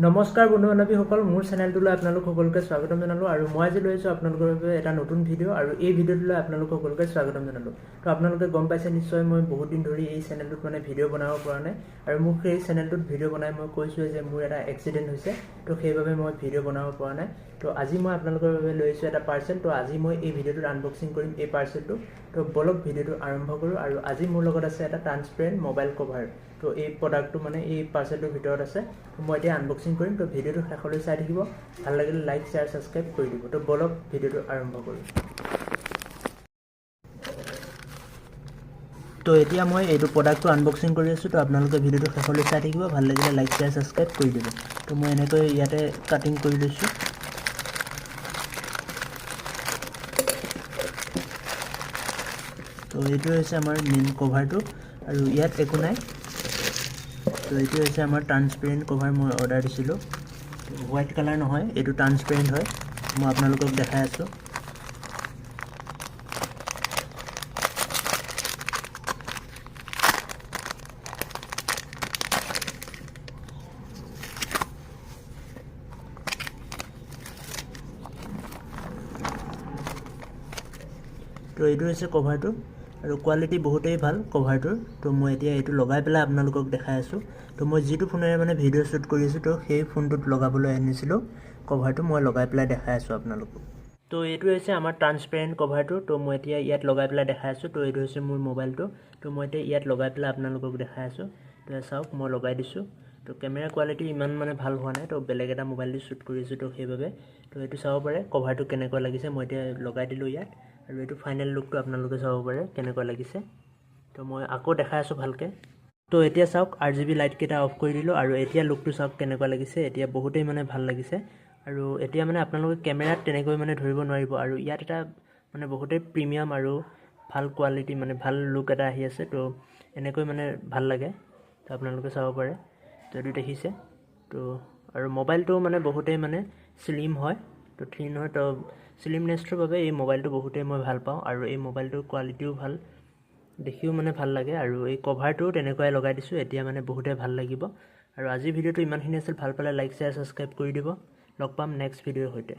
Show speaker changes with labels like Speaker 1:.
Speaker 1: নমস্কাৰ বন্ধু বান্ধৱীসকল, মোৰ চেনেলটোলৈ আপোনালোক সকলোকে স্বাগতম জনালোঁ আৰু মই আজি লৈ আহিছোঁ আপোনালোকৰ বাবে এটা নতুন ভিডিঅ' আৰু এই ভিডিঅ'টোলৈ আপোনালোক সকলোকে স্বাগতম জনালোঁ। তো আপোনালোকে গম পাইছে নিশ্চয় মই বহুত দিন ধৰি এই চেনেলটোত ভিডিঅ' বনাব পৰা নাই আৰু মোক সেই চেনেলটোত ভিডিঅ' বনাই মই কৈছোঁ যে মোৰ এটা এক্সিডেণ্ট হৈছে, তো সেইবাবে মই ভিডিঅ' বনাব পৰা নাই। তো আজি মই আপোনালোকৰ বাবে লৈ আহিছোঁ এটা পাৰ্চেল। তো আজি মই এই ভিডিঅ'টোত আনবক্সিং কৰিম এই পাৰ্চেলটো। তো বলক ভিডিঅ'টো আৰম্ভ কৰোঁ। আৰু আজি মোৰ লগত আছে এটা ট্ৰান্সপেৰেণ্ট মোবাইল কভাৰ। তো এই প্ৰডাক্টটো এই পাৰ্চেলটোৰ ভিতৰত আছে। তো মই এতিয়া আনবক্সিং কৰিম। তো ভিডিঅ'টো শেষলৈ চাই থাকিব, ভাল লাগিলে লাইক শ্বেয়াৰ ছাবস্ক্ৰাইব কৰি দিব। তো বলক ভিডিঅ'টো আৰম্ভ কৰোঁ। তো এতিয়া মই এইটো প্ৰডাক্টটো আনবক্সিং কৰি আছোঁ। তো আপোনালোকে ভিডিঅ'টো শেষলৈ চাই থাকিব, ভাল লাগিলে লাইক শ্বেয়াৰ ছাবস্ক্ৰাইব কৰি দিব। তো মই এনেকৈ ইয়াতে কাটিং কৰি লৈছোঁ। তো এইটো হৈছে আমাৰ মেইন কভাৰটো আৰু ইয়াত একো নাই। তো এইটো হৈছে আমাৰ ট্ৰান্সপেৰেণ্ট কভাৰ মই অৰ্ডাৰ দিছিলোঁ। হোৱাইট কালাৰ নহয়, এইটো ট্ৰান্সপেৰেণ্ট হয়। মই আপোনালোকক দেখাই আছোঁ। তো এইটো হৈছে কভাৰটো আৰু কোৱালিটি বহুতেই ভাল কভাৰটোৰ। তো মই এতিয়া এইটো লগাই পেলাই আপোনালোকক দেখাই আছোঁ। তো মই যিটো ফোনেৰে ভিডিঅ' শ্বুট কৰি আছোঁ, তো সেই ফোনটোত লগাবলৈ আনিছিলোঁ কভাৰটো। মই লগাই পেলাই দেখাই আছোঁ আপোনালোকক। তো এইটো হৈছে আমাৰ ট্ৰান্সপেৰেণ্ট কভাৰটো। তো মই এতিয়া ইয়াত লগাই পেলাই দেখাই আছোঁ। তো এইটো হৈছে মোৰ মোবাইলটো। তো মই এতিয়া ইয়াত লগাই পেলাই আপোনালোকক দেখাই আছোঁ। তো চাওক, মই লগাই দিছোঁ। তো কেমেৰা কোৱালিটি ইমান ভাল হোৱা নাই। তো বেলেগ এটা মোবাইল দি শ্বুট কৰি আছোঁ, তো সেইবাবে। তো এইটো চাব পাৰে কভাৰটো কেনেকুৱা লাগিছে। মই এতিয়া লগাই দিলোঁ ইয়াত আৰু এইটো ফাইনেল লুকটো আপোনালোকে চাব পাৰে কেনেকুৱা লাগিছে। তো মই আকৌ দেখাই আছোঁ ভালকৈ। তো এতিয়া চাওক, RGB লাইটকেইটা অফ কৰি দিলোঁ আৰু এতিয়া লুকটো চাওক কেনেকুৱা লাগিছে। এতিয়া বহুতেই ভাল লাগিছে আৰু এতিয়া আপোনালোকে কেমেৰাত তেনেকৈ ধৰিব নোৱাৰিব। আৰু ইয়াত এটা বহুতেই প্ৰিমিয়াম আৰু ভাল কোৱালিটি ভাল লুক এটা আহি আছে। তো এনেকৈ ভাল লাগে। তো আপোনালোকে চাব পাৰে। তো এইটো দেখিছে। তো আৰু মোবাইলটো বহুতেই শ্লিম হয়, তো থিন হয়। তো শ্লিমনেছটোৰ বাবে এই মোবাইলটো বহুতেই মই ভাল পাওঁ আৰু এই মোবাইলটোৰ কোৱালিটিও ভাল, দেখিও ভাল লাগে। আৰু এই কভাৰটোও তেনেকুৱাই লগাই দিছোঁ। এতিয়া বহুতেই ভাল লাগিব। আৰু আজিৰ ভিডিঅ'টো ইমানখিনি আছিল। ভাল পালে লাইক শ্বেয়াৰ ছাবস্ক্ৰাইব কৰি দিব। লগ পাম নেক্সট ভিডিঅ'ৰ সৈতে।